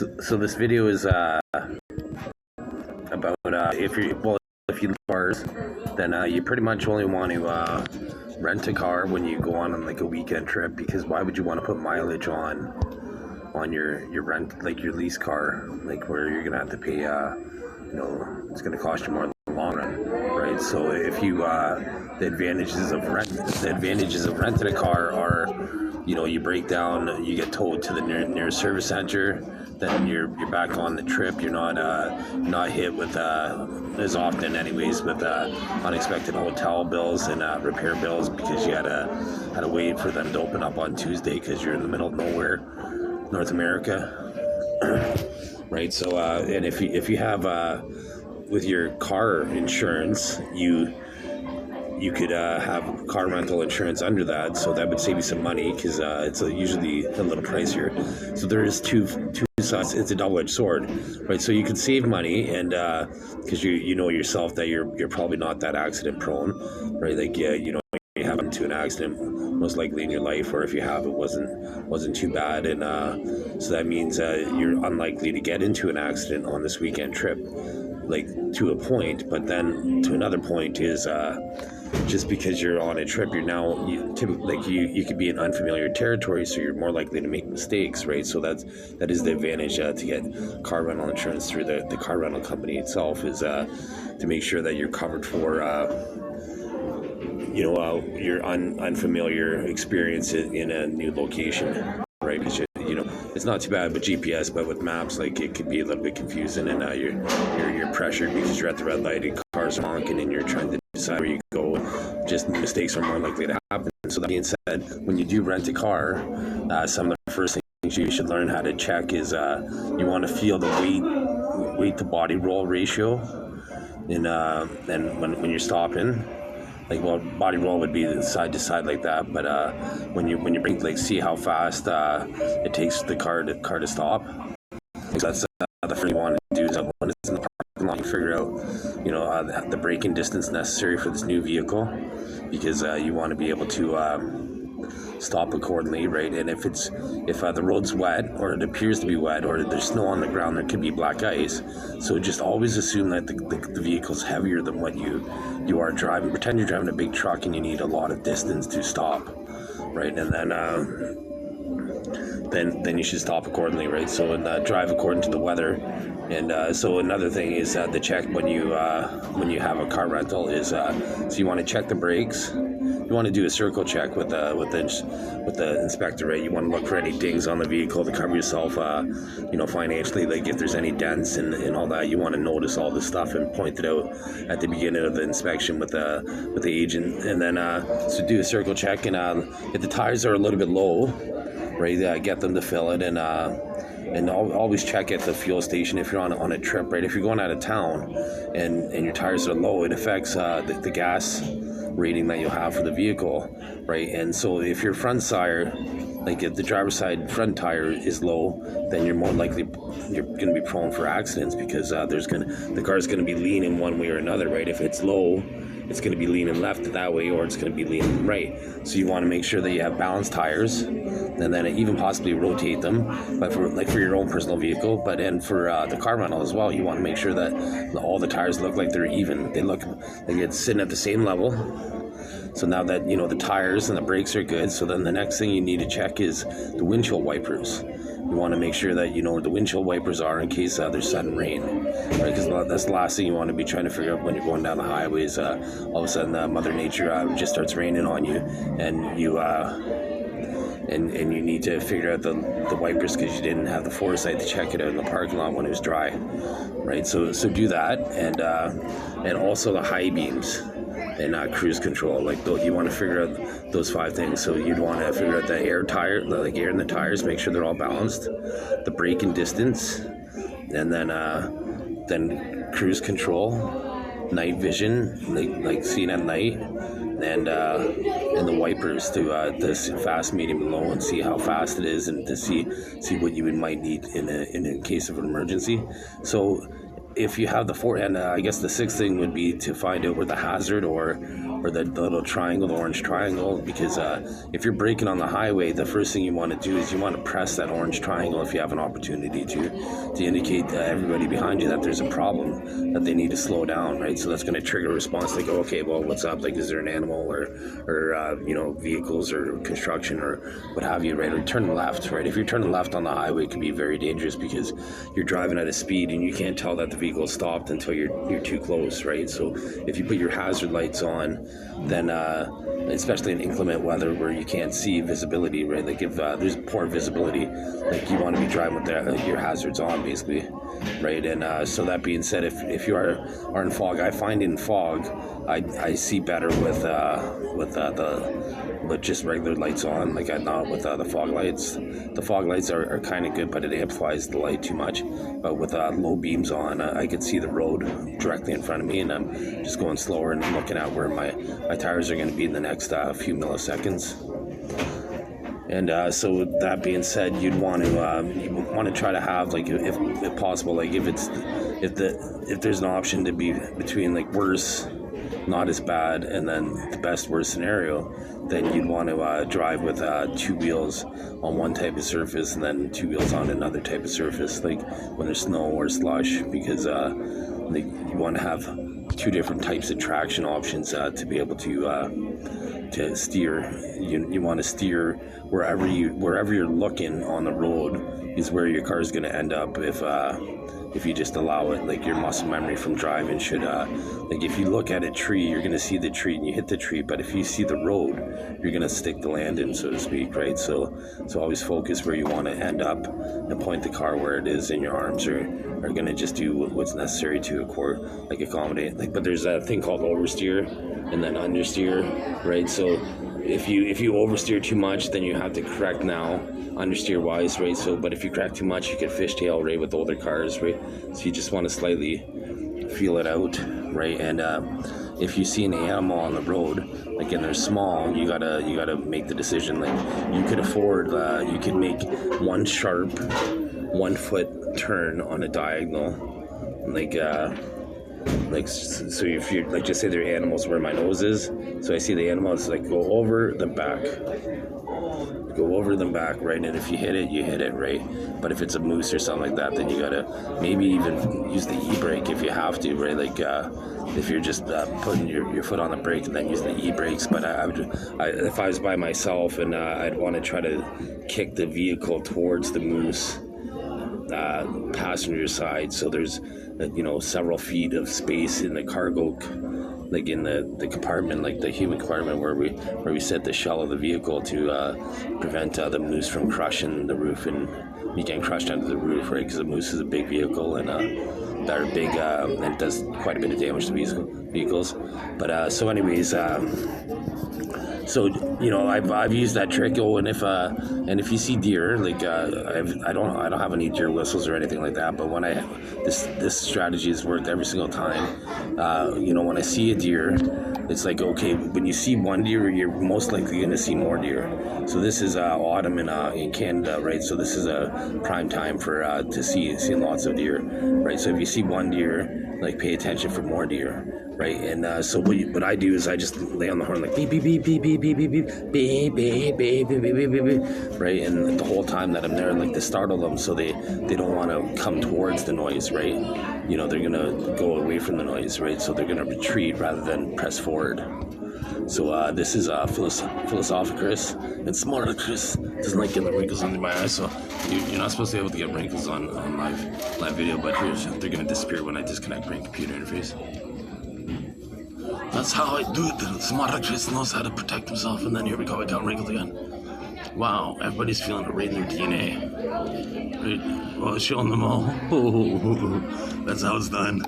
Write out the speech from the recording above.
So this video is about if you live cars, then you pretty much only want to rent a car when you go on like a weekend trip, because why would you want to put mileage on your rent, like your lease car, like where you're gonna have to pay it's gonna cost you more in the long run, right? So if you the advantages of renting a car are, you break down, you get towed to the nearest service center, then you're back on the trip. You're not hit with as often anyways with unexpected hotel bills and repair bills, because you had to wait for them to open up on Tuesday because you're in the middle of nowhere, North America. Right. So and if you have with your car insurance, you could have car rental insurance under that, so that would save you some money, because it's usually a little pricier. So there is two sides. It's a double-edged sword, right? So you could save money, and because you know yourself that you're probably not that accident prone, right? Like you happen to an accident most likely in your life, or if you have, it wasn't too bad, and so that means you're unlikely to get into an accident on this weekend trip, like to a point. But then to another point is just because you're on a trip, you could be in unfamiliar territory, so you're more likely to make mistakes, right? So that is the advantage to get car rental insurance through the car rental company itself, is to make sure that you're covered for your unfamiliar experience in a new location, right? Because it's not too bad with GPS, but with maps, like, it could be a little bit confusing, and you're pressured because you're at the red light and cars are honking and you're trying to decide where you go. Just mistakes are more likely to happen. So that being said, when you do rent a car, some of the first things you should learn how to check is you want to feel the weight to body roll ratio, and when you're stopping. Like, well, body roll would be side to side like that, but when you bring, like, see how fast it takes the car to stop. So that's the first thing you want to do, is when it's in the parking lot, you figure out the braking distance necessary for this new vehicle, because you want to be able to stop accordingly, right? And if the road's wet, or it appears to be wet, or there's snow on the ground, there could be black ice. So just always assume that the vehicle's heavier than what you are driving. Pretend you're driving a big truck and you need a lot of distance to stop, right? And then you should stop accordingly, right? So drive according to the weather. And so another thing is the check when you have a car rental is so you want to check the brakes. You want to do a circle check with the inspector, right? You want to look for any dings on the vehicle to cover yourself, financially. Like, if there's any dents and all that, you want to notice all this stuff and point it out at the beginning of the inspection with the agent. And then so do a circle check, and if the tires are a little bit low, right, get them to fill it, and always check at the fuel station if you're on a trip, right? If you're going out of town and your tires are low, it affects the gas rating that you'll have for the vehicle, right? And so if your front tire, like if the driver's side front tire is low, then you're more likely, you're going to be prone for accidents, because the car's going to be leaning one way or another, right? If it's low, it's going to be leaning left that way, or it's going to be leaning right. So you want to make sure that you have balanced tires, and then even possibly rotate them, but for your own personal vehicle. But and for the car rental as well, you want to make sure that all the tires look like they're even. They look like it's sitting at the same level. So now that the tires and the brakes are good, so then the next thing you need to check is the windshield wipers. You want to make sure that you know where the windshield wipers are in case there's sudden rain, right? Because that's the last thing you want to be trying to figure out when you're going down the highways. All of a sudden, Mother Nature just starts raining on you, and you and you need to figure out the wipers because you didn't have the foresight to check it out in the parking lot when it was dry, right? So do that, and also the high beams and cruise control. Like, you want to figure out those 5 things. So you'd want to figure out the air in the tires, make sure they're all balanced, the braking distance, and then cruise control, night vision, like seeing at night, and the wipers to fast, medium, and low, and see how fast it is, and to see what you might need in a case of an emergency. So if you have the forehand, I guess the 6th thing would be to find out where the hazard or or the little triangle, the orange triangle, because if you're braking on the highway, the first thing you want to do is you want to press that orange triangle if you have an opportunity to indicate to everybody behind you that there's a problem, that they need to slow down, right? So that's going to trigger a response like, okay, well, what's up? Like, is there an animal or vehicles or construction or what have you, right? Or turn left, right? If you're turning left on the highway, it can be very dangerous because you're driving at a speed and you can't tell that the vehicle stopped until you're too close, right? So if you put your hazard lights on, then especially in inclement weather where you can't see visibility, right? Like if there's poor visibility, like you want to be driving with your hazards on, basically, right? And so that being said, if you are in fog, I find in fog I see better with just regular lights on, like I'm not with the fog lights. The fog lights are kind of good, but it amplifies the light too much. But with low beams on, I can see the road directly in front of me, and I'm just going slower and looking at where my tires are going to be in the next few milliseconds. And so with that being said, you want to try to have, like, if possible, like if there's an option to be between like worse, not as bad, and then the best worst scenario, then you'd want to drive with two wheels on one type of surface and then two wheels on another type of surface, like when there's snow or slush, because you want to have two different types of traction options to be able to steer. You want to steer wherever you're looking on the road is where your car is going to end up if you just allow it. Like your muscle memory from driving should like if you look at a tree, you're going to see the tree and you hit the tree, but if you see the road, you're going to stick the landing, so to speak, right? So always focus where you want to end up and point the car where it is, and your arms are going to just do what's necessary to accommodate. Like, but there's a thing called oversteer and then understeer, right? So if you oversteer too much, then you have to correct now, understeer wise, right? So, but if you correct too much, you could fishtail, right, with older cars, right? So you just want to slightly feel it out, right? And if you see an animal on the road, like, and they're small, you gotta make the decision. Like, you could afford, you could make one sharp 1 foot turn on a diagonal, so if you're, like, just say there are animals where my nose is, so I see the animal, it's like go over the back, right? And if you hit it, you hit it, right? But if it's a moose or something like that, then you gotta maybe even use the e-brake if you have to, right? Like if you're just putting your foot on the brake and then use the e-brakes. But if I was by myself, and I'd want to try to kick the vehicle towards the moose passenger side, so there's several feet of space in the cargo, like in the compartment, like the human compartment where we set the shell of the vehicle to prevent the moose from crushing the roof and me getting crushed under the roof, right? Because the moose is a big vehicle and they're big and it does quite a bit of damage to vehicles. But so anyways, so I've used that trick. And if you see deer, like I don't have any deer whistles or anything like that. But when this strategy has worked every single time. When I see a deer, it's like, okay, when you see one deer, you're most likely going to see more deer. So this is autumn in Canada, right? So this is a prime time for to see lots of deer, right? So if you see one deer, like, pay attention for more deer, right? And so what I do is I just lay on the horn, like beep beep beep beep beep beep beep beep beep beep beep beep beep beep beep beep, right? And the whole time that I'm there, like, to startle them, so they don't want to come towards the noise, right? They're gonna go away from the noise, right? So they're gonna retreat rather than press forward. So this is PhilosophiChris, and SmartiChris doesn't like getting the wrinkles under my eyes, so you're not supposed to be able to get wrinkles on live video, but they're going to disappear when I disconnect my computer interface. That's how I do it. SmartiChris knows how to protect himself, and then here we go, I got wrinkles again. Wow, everybody's feeling it right in their DNA. Right? Well, showing them all. That's how it's done.